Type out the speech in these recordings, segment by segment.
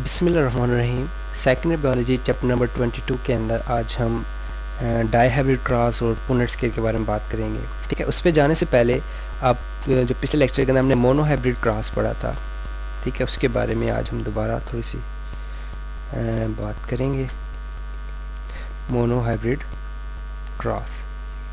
बिस्मिल्लाहिर्रहमानिर्रहीम। Secondary biology chapter number 22 के अंदर आज हम डाईहाइब्रिड क्रॉस और पुनेट स्केल के बारे में बात करेंगे। ठीक है, उस पर जाने से पहले आप जो पिछले लेक्चर के अंदर हमने मोनोहाइब्रिड क्रॉस पढ़ा था, ठीक है, उसके बारे में आज हम दोबारा थोड़ी सी बात करेंगे। मोनोहाइब्रिड क्रॉस,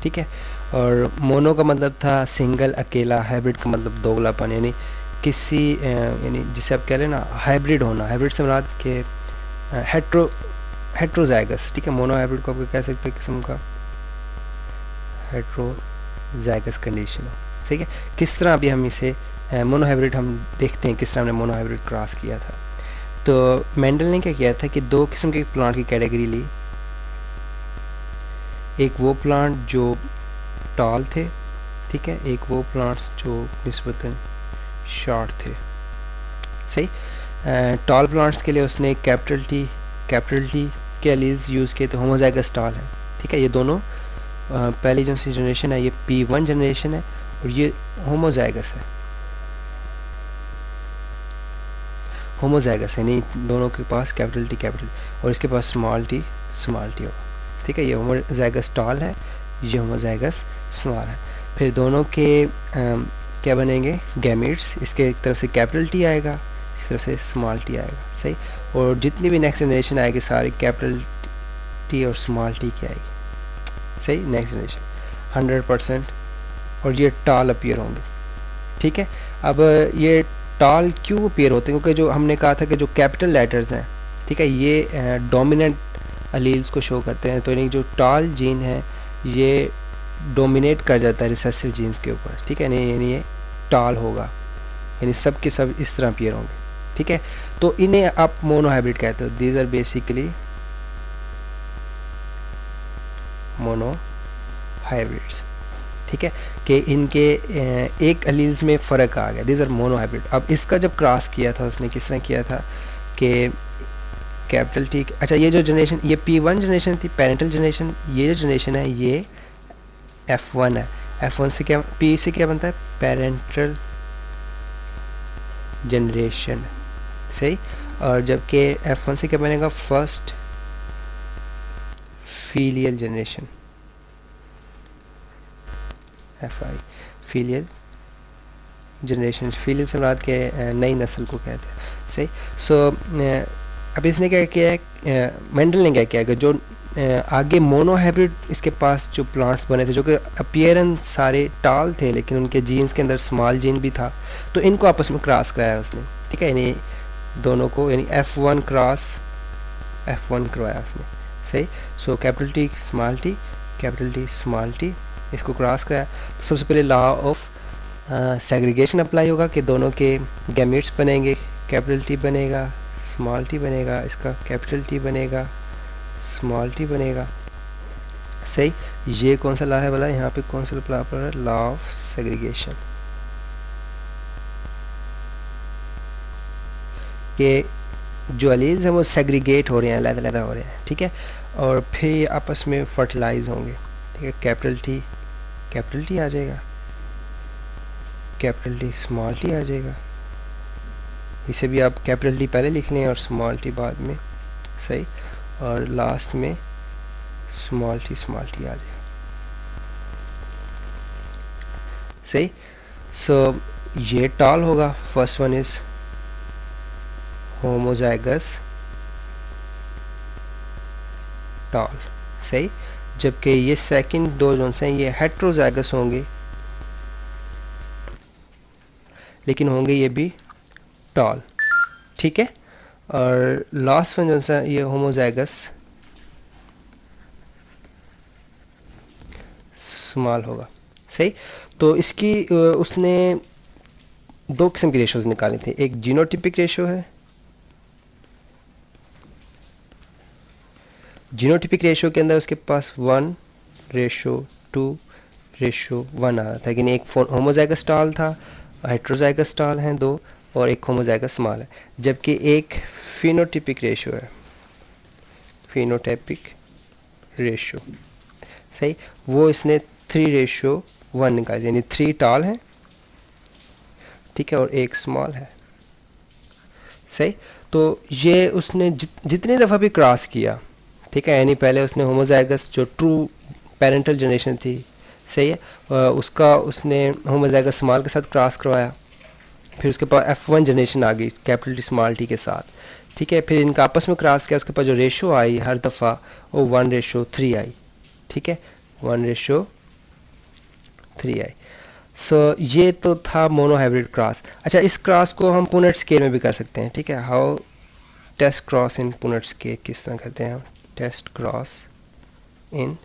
ठीक है, और मोनो का मतलब था सिंगल, अकेला, हाइब्रिड का मतलब दोगलापन, यानी किसी यानी जिसे आप कह लें ना हाइब्रिड होना। हाइब्रिड से मुराद के हेट्रोजाइगस, ठीक है। मोनो हाइब्रिड को आप कह सकते हैं किस्म का हेट्रोजाइगस कंडीशन हो, ठीक है। किस तरह अभी हम इसे मोनो हाइब्रिड हम देखते हैं किस तरह हमने मोनो हाइब्रिड क्रॉस किया था। तो मेंडल ने क्या किया था कि दो किस्म के प्लांट की कैटेगरी ली। एक वो प्लांट जो टॉल थे, ठीक है, एक वो प्लांट्स जो निस्बतन शॉर्ट थे। सही, टॉल प्लांट्स के लिए उसने कैपिटल टी के एलील्स यूज़ किए, तो होमोजाइगस टॉल है, ठीक है। ये दोनों पहली जो सी जनरेशन है ये P1 जनरेशन है और ये होमोजाइगस है। होमोजाइगस यानी दोनों के पास कैपिटल और इसके पास स्मॉल टी होगा, ठीक है। ये होमोजाइगस टॉल है, ये होमोजाइगस स्मॉल है। फिर दोनों के क्या बनेंगे गैमेट्स। इसके एक तरफ से कैपिटल टी आएगा, इस तरफ से स्मॉल टी आएगा, सही। और जितनी भी नेक्स्ट जनरेशन आएगी सारी कैपिटल टी और स्मॉल टी की आएगी, सही। Next generation 100%। और ये टॉल अपीयर होंगे, ठीक है। अब ये टॉल क्यों अपीयर होते हैं? क्योंकि जो हमने कहा था कि जो कैपिटल लेटर्स हैं, ठीक है, ये डोमिनेंट अलील्स को शो करते हैं। तो यानी जो टॉल जीन है ये डोमिनेट कर जाता है रिसेसिव जीन्स के ऊपर, ठीक है। यानी ये टॉल होगा, यानी सब के सब इस तरह अपीयर होंगे, ठीक है। तो इन्हें आप मोनोहाइब्रिड कहते हो। दीज आर बेसिकली मोनोहाइब्रिड्स, ठीक है, कि इनके एक अलील्स में फ़र्क आ गया। These are monohybrid. अब इसका जब क्रॉस किया था उसने किस तरह किया था कि कैपिटल टी, अच्छा, ये जो जनरेशन ये P1 जनरेशन थी, पेरेंटल जनरेशन। ये जो जनरेशन है ये F1 है। F1 से क्या, P से क्या बनता है? पेरेंटल जनरेशन, सही। और जबकि F1 से क्या बनेगा? First filial generation, FI filial generation. Filial से मुराद के नई नस्ल को कहते हैं, सही। सो अब इसने क्या किया है, मेंडल ने क्या किया कि जो आगे मोनोहाइब्रिड इसके पास जो प्लांट्स बने थे जो कि अपीयरेंस सारे टॉल थे लेकिन उनके जीन्स के अंदर स्मॉल जीन भी था, तो इनको आपस में क्रॉस कराया उसने, ठीक है। यानी दोनों को, यानी F1 क्रॉस F1 करवाया उसने, सही। So capital T small T इसको क्रॉस कराया। तो सबसे पहले लॉ ऑफ सेग्रीगेशन अप्लाई होगा कि दोनों के गैमेट्स बनेंगे, कैपिटल टी बनेगा, स्मॉल टी बनेगा, इसका कैपिटल टी बनेगा, स्मॉल टी बनेगा, सही। ये कौन सा लॉ है बोला? यहाँ पे कौन सा लॉ पढ़ रहा है? लॉ ऑफ सेग्रीगेशन, कि जो एलील्स हैं वो सेग्रीगेट हो रहे हैं, अलग-अलग हो रहे हैं, ठीक है। और फिर आपस में फर्टिलाइज होंगे, ठीक है। कैपिटल टी आ जाएगा, कैपिटल टी स्मॉल टी आ जाएगा। इसे भी आप कैपिटल टी पहले लिख लें और स्मॉल टी बाद में, सही। और लास्ट में स्मॉल टी आ जाएगा, सही। सो ये टॉल होगा। First one is homozygous tall, सही। जबकि ये सेकंड दो जोन हैं ये हेट्रोजाइगस होंगे लेकिन होंगे ये भी टॉल, ठीक है। और लास्ट वन जो सा ये होमोजाइगस स्मॉल होगा, सही। तो इसकी उसने दो किस्म की रेशोज निकाली थी। एक जीनोटिपिक रेशो है, जीनोटिपिक रेशो के अंदर उसके पास 1:2:1 आ रहा था, लेकिन एक होमोजाइगस टॉल था, हेट्रोजाइगस टॉल हैं दो, और एक होमोजाइगस स्मॉल है। जबकि एक फिनोटिपिक रेशो है, फिनोटाइपिक रेशो, सही। वो इसने 3:1 निकाली, यानी 3 टॉल हैं, ठीक है, और एक स्मॉल है, सही। तो ये उसने जितनी दफ़ा भी क्रॉस किया, ठीक है, यानी पहले उसने होमोजाइगस जो ट्रू पेरेंटल जनरेशन थी, सही है, उसका उसने होमोजाइगस स्मॉल के साथ क्रॉस करवाया, फिर उसके पास F1 जनरेशन आ गई कैपिटल टी स्मॉल टी के साथ, ठीक है, फिर इनका आपस में क्रॉस किया, उसके पास जो रेशो आई हर दफ़ा वो 1:3 आई, ठीक है, 1:3 आई। सो ये तो था मोनो हाइब्रिड क्रॉस। अच्छा, इस क्रॉस को हम पुनेट स्केल में भी कर सकते हैं, ठीक है। How test cross in Punnett scale, किस तरह करते हैं हम test cross in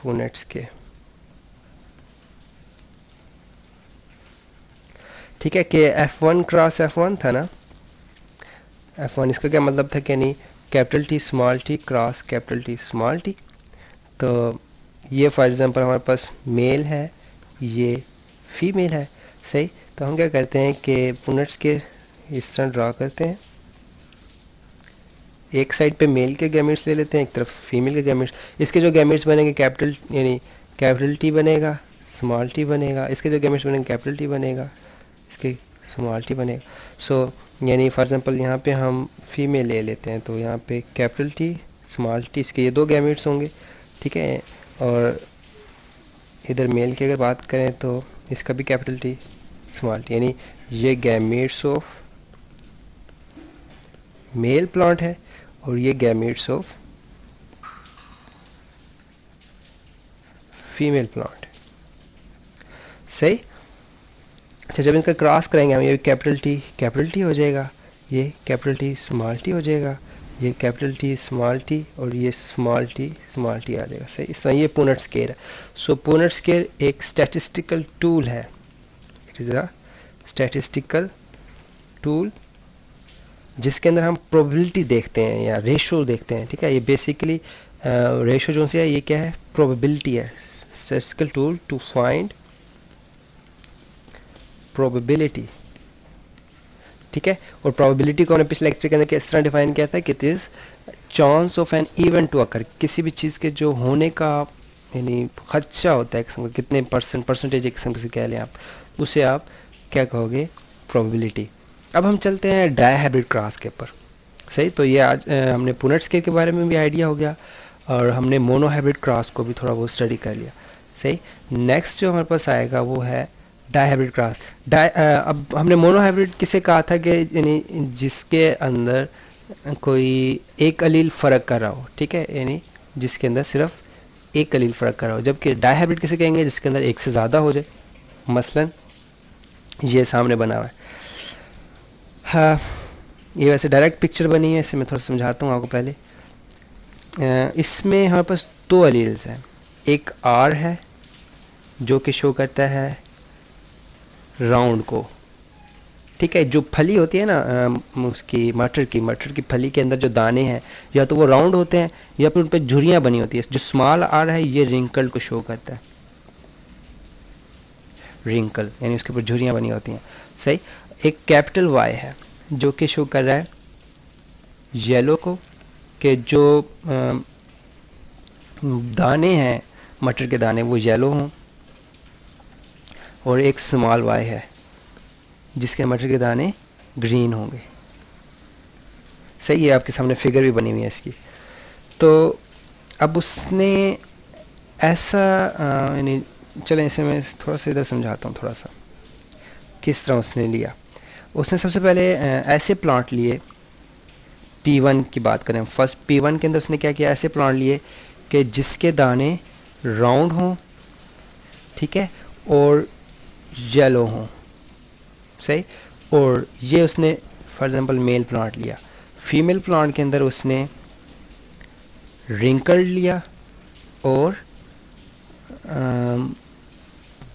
Punnett scale, ठीक है, कि F1 क्रॉस F1 था ना, F1 इसका क्या मतलब था कि नहीं, capital T small T cross capital T small T. तो ये फॉर एग्जांपल हमारे पास मेल है, ये फीमेल है, सही। तो हम क्या करते हैं कि पुनेट्स के इस तरह ड्रा करते हैं, एक साइड पे मेल के गैमेट्स ले लेते हैं, एक तरफ फीमेल के गैमेट्स। इसके जो गैमेट्स बनेंगे कैपिटल यानी कैपिटल टी बनेगा, स्मॉल टी बनेगा, इसके जो गैमेट्स बनेंगे कैपिटल टी बनेगा, इसके स्मॉल टी बनेगा। सो यानी फॉर एग्जांपल यहाँ पे हम फीमेल ले लेते हैं, तो यहाँ पे कैपिटल टी स्मॉल टी, इसके ये दो गैमेट्स होंगे, ठीक है। और इधर मेल की अगर बात करें तो इसका भी कैपिटल टी स्मॉल टी, यानी ये गैमेट्स ऑफ मेल प्लांट है और ये गैमेट्स ऑफ फीमेल प्लांट, सही। अच्छा, जब इनका क्रॉस करेंगे हम, ये कैपिटल टी हो जाएगा, ये कैपिटल टी स्मॉल टी हो जाएगा, ये कैपिटल टी स्मॉल टी और ये स्मॉल टी आ जाएगा, सही। इस तरह ये पुनेट स्केल है। सो पुनेट स्केल एक स्टैटिस्टिकल टूल है, it is a statistical tool जिसके अंदर हम प्रोबेबिलिटी देखते हैं या रेशो देखते हैं, ठीक है। ये बेसिकली रेशो जो है ये क्या है, प्रोबेबिलिटी है। Statistical tool to find probability, ठीक है। और प्रोबेबिलिटी को हमने पिछले लेक्चर के अंदर किस तरह डिफाइन किया था कि it is chance of an event to occur, किसी भी चीज़ के जो होने का यानी खर्चा होता है किस्म का, कितने परसेंटेज एक किस्म से कह लें आप, उसे आप क्या कहोगे, प्रोबेबिलिटी। अब हम चलते हैं डाई हाइब्रिड क्रॉस के ऊपर, सही। तो ये आज हमने पुनेट स्केल के बारे में भी आइडिया हो गया और हमने मोनो हाइब्रिड क्रॉस को भी थोड़ा बहुत स्टडी कर लिया, सही। नेक्स्ट जो हमारे पास आएगा वो है डाई हाइब्रिड क्रॉस। अब हमने मोनो हाइब्रिड किसे कहा था कि यानी जिसके अंदर कोई एक अलील फ़र्क कर रहा हो, ठीक है, यानी जिसके अंदर सिर्फ एक अलील फ़र्क कर रहा हो। जबकि डाई हाइब्रिड किसे कहेंगे, जिसके अंदर एक से ज़्यादा हो जाए। मसलन ये सामने बना हुआ है, हाँ, ये वैसे डायरेक्ट पिक्चर बनी है, इसे मैं थोड़ा समझाता हूँ आपको पहले। इसमें हमारे पास दो अलील्स हैं, एक आर है जो कि शो करता है राउंड को, ठीक है। जो फली होती है ना उसकी मटर की फली के अंदर जो दाने हैं या तो वो राउंड होते हैं या फिर उन पर झुर्रियाँ बनी होती है। जो स्मॉल आर है ये रिंकल को शो करता है, रिंकल यानी उसके ऊपर झुर्रियाँ बनी होती हैं, सही। एक कैपिटल वाई है जो कि शो कर रहा है येलो को, कि जो दाने हैं मटर के दाने वो येलो हों। और एक स्मॉल वाई है जिसके मटर के दाने ग्रीन होंगे, सही है। आपके सामने फिगर भी बनी हुई है इसकी। तो अब उसने ऐसा यानी चलें इसे मैं थोड़ा सा इधर समझाता हूँ थोड़ा सा किस तरह उसने लिया। उसने सबसे पहले ऐसे प्लांट लिए, P1 की बात करें फर्स्ट, P1 के अंदर उसने क्या किया, ऐसे प्लांट लिए कि जिसके दाने राउंड हों, ठीक है, और येलो हों, सही। और ये उसने फॉर एग्जांपल मेल प्लांट लिया। फीमेल प्लांट के अंदर उसने रिंकल लिया और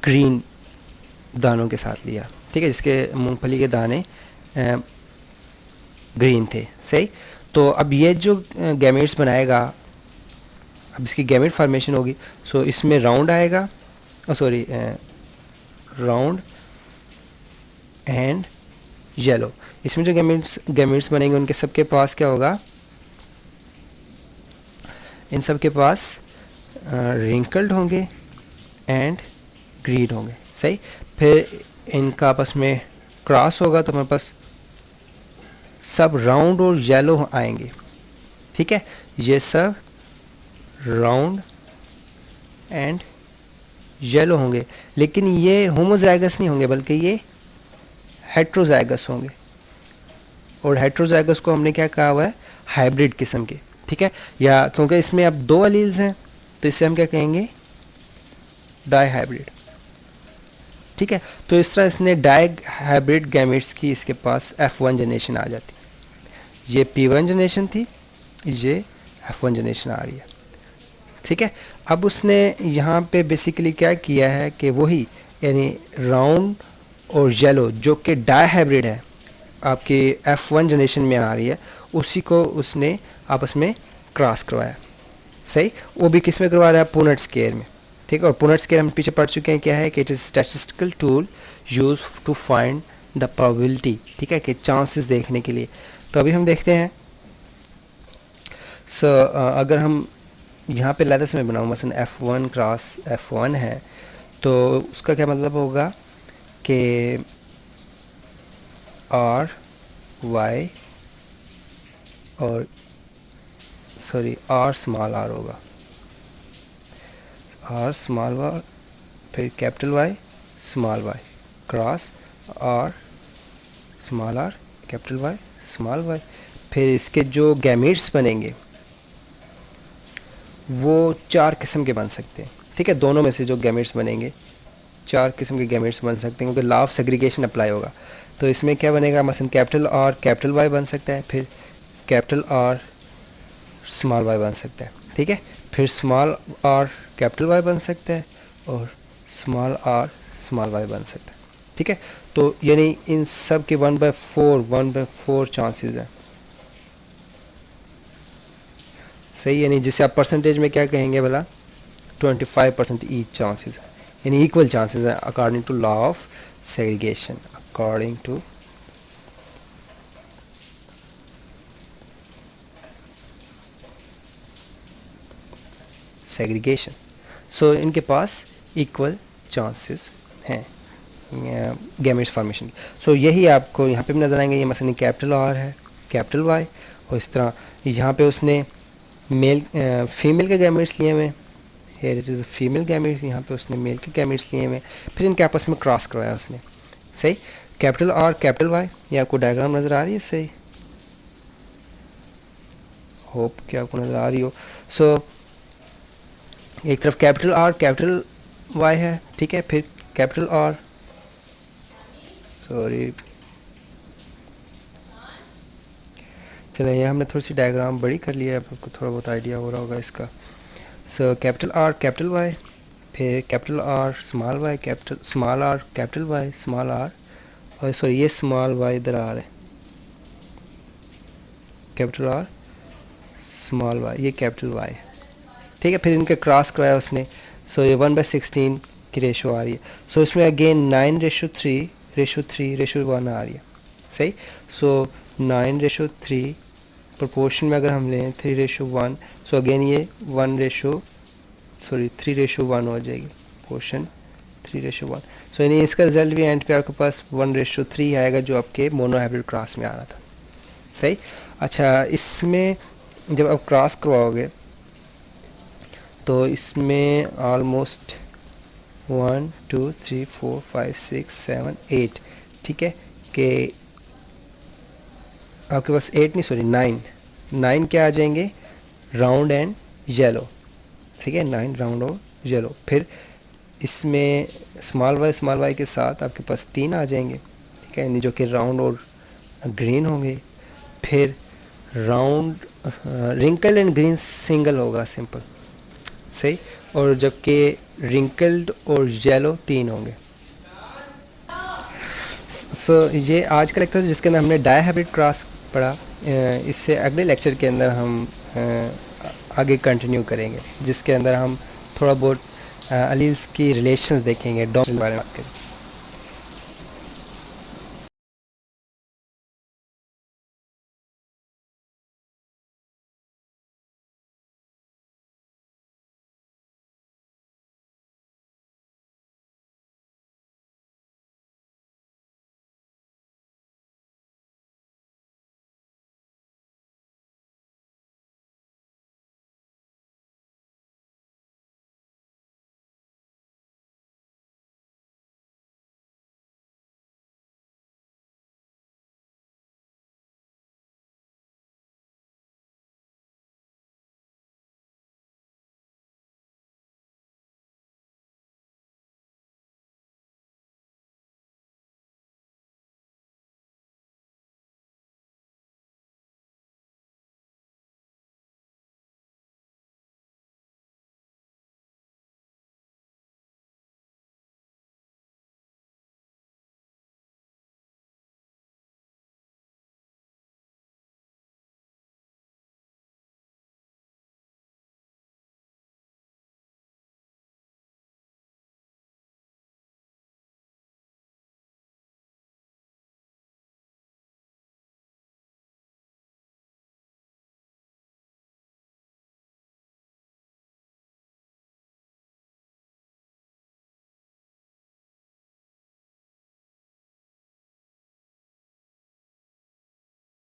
ग्रीन दानों के साथ लिया, ठीक है, जिसके मूंगफली के दाने ग्रीन थे, सही। तो अब ये जो गैमेट्स बनाएगा, अब इसकी गैमेट फॉर्मेशन होगी। सो इसमें राउंड आएगा, सॉरी राउंड एंड येलो। इसमें जो गैमेट्स बनेंगे उनके सबके पास क्या होगा, इन सब के पास रिंकल्ड होंगे एंड ग्रीन होंगे, सही। फिर इनका आपस में क्रॉस होगा तो हमारे पास सब राउंड और येलो आएंगे, ठीक है, ये सब राउंड एंड येलो होंगे, लेकिन ये होमोजाइगस नहीं होंगे बल्कि ये हेट्रोजाइगस होंगे। और हेट्रोजाइगस को हमने क्या कहा हुआ है, हाइब्रिड किस्म के, ठीक है, या क्योंकि इसमें अब 2 एलील्स हैं तो इसे हम क्या कहेंगे, डाई हाइब्रिड, ठीक है। तो इस तरह इसने डाई हाइब्रिड गैमेट्स की इसके पास F1 जनरेशन आ जाती है। ये P1 जनरेशन थी, ये F1 जनरेशन आ रही है, ठीक है। अब उसने यहाँ पे बेसिकली क्या किया है कि वही यानी राउंड और येलो जो कि डाई हाइब्रिड है आपकी F1 जनरेशन में आ रही है, उसी को उसने आपस में क्रॉस करवाया, सही। वो भी किस में करवा रहा है, पुनेट स्क्वायर में, ठीक है। और पुनेट स्क्वायर हम पीछे पढ़ चुके हैं क्या है कि it is statistical tool use to find the probability, ठीक है, कि चांसेस देखने के लिए। तो अभी हम देखते हैं। अगर हम यहाँ पे लेदर्स में बनाऊँ, मसलन F1 क्रॉस F1 है, तो उसका क्या मतलब होगा कि R Y और सॉरी R स्मॉल r होगा, R स्मॉल r फिर capital Y small y cross R small r capital Y small y। फिर इसके जो गैमेट्स बनेंगे वो 4 किस्म के बन सकते हैं, ठीक है। दोनों में से जो गैमेट्स बनेंगे 4 किस्म के गैमेट्स बन सकते हैं, क्योंकि लॉ ऑफ सेग्रीगेशन अप्लाई होगा। तो इसमें क्या बनेगा, मसलन कैपिटल R कैपिटल Y बन सकता है, फिर कैपिटल R स्मॉल y बन सकता है, ठीक है। फिर स्मॉल r कैपिटल Y बन सकता है और स्मॉल r स्मॉल y बन सकता है, ठीक है। तो यानी इन सब के 1/4 चांसेस हैं, सही। यानी जिसे आप परसेंटेज में क्या कहेंगे भला, 25% ईच चांसेस, यानी इक्वल चांसेस हैं according to law of segregation, according to segregation. So इनके पास इक्वल चांसेस हैं गैमेट्स फॉर्मेशन। सो यही आपको यहाँ पे भी नजर आएंगे। ये मसलन कैपिटल R है, कैपिटल Y, और इस तरह यहाँ पे उसने मेल फीमेल के गैमेट्स लिए हुए, here it is female gametes, यहाँ पे उसने मेल के गैमेट्स लिए हुए, फिर इनके आपस में क्रॉस करवाया उसने, सही। कैपिटल R कैपिटल Y, ये आपको डायग्राम नज़र आ रही है, सही, होप कि आपको नज़र आ रही हो। सो एक तरफ कैपिटल R कैपिटल Y है, ठीक है, फिर कैपिटल R सॉरी चलो ये हमने थोड़ी सी डायग्राम बड़ी कर लिया है, आपको थोड़ा बहुत आइडिया हो रहा होगा इसका। So capital R capital Y, फिर capital R small y, capital small r capital Y small r, और सॉरी ये स्मॉल y इधर आ रहा है, कैपिटल R स्मॉल y, ये कैपिटल Y, ठीक है। फिर इनके क्रॉस कराया उसने, सो ये 1/16 की रेशो आ रही है। सो इसमें अगेन 9:3:3:1 आ रही है, सही। सो 9:3 प्रोपोर्शन में अगर हम लें 3:1, सो अगेन ये 3:1 हो जाएगी, पोर्शन 3:1। सो यानी इसका रिजल्ट भी एंड पे आपके पास 1:3 आएगा, जो आपके मोनो हाइब्रिड क्रॉस में आ रहा था, सही। अच्छा, इसमें जब आप क्रॉस करवाओगे तो इसमें ऑलमोस्ट 1 2 3 4 5 6 7 8, ठीक है, कि आपके पास 8 नहीं सॉरी 9 क्या आ जाएंगे, राउंड एंड येलो, ठीक है, 9 राउंड और येलो। फिर इसमें स्मॉल y के साथ आपके पास 3 आ जाएंगे, ठीक है, यानी जो कि राउंड और ग्रीन होंगे। फिर round wrinkle and green single होगा, सिंपल, सही। और जबकि रिंकल्ड और येलो 3 होंगे। सो ये आज का लेक्चर जिसके अंदर हमने डाई हाइब्रिड क्रॉस पढ़ा, इससे अगले लेक्चर के अंदर हम आगे कंटिन्यू करेंगे, जिसके अंदर हम थोड़ा बहुत अलीज की रिलेशंस देखेंगे, डॉट के बारे में बात करेंगे।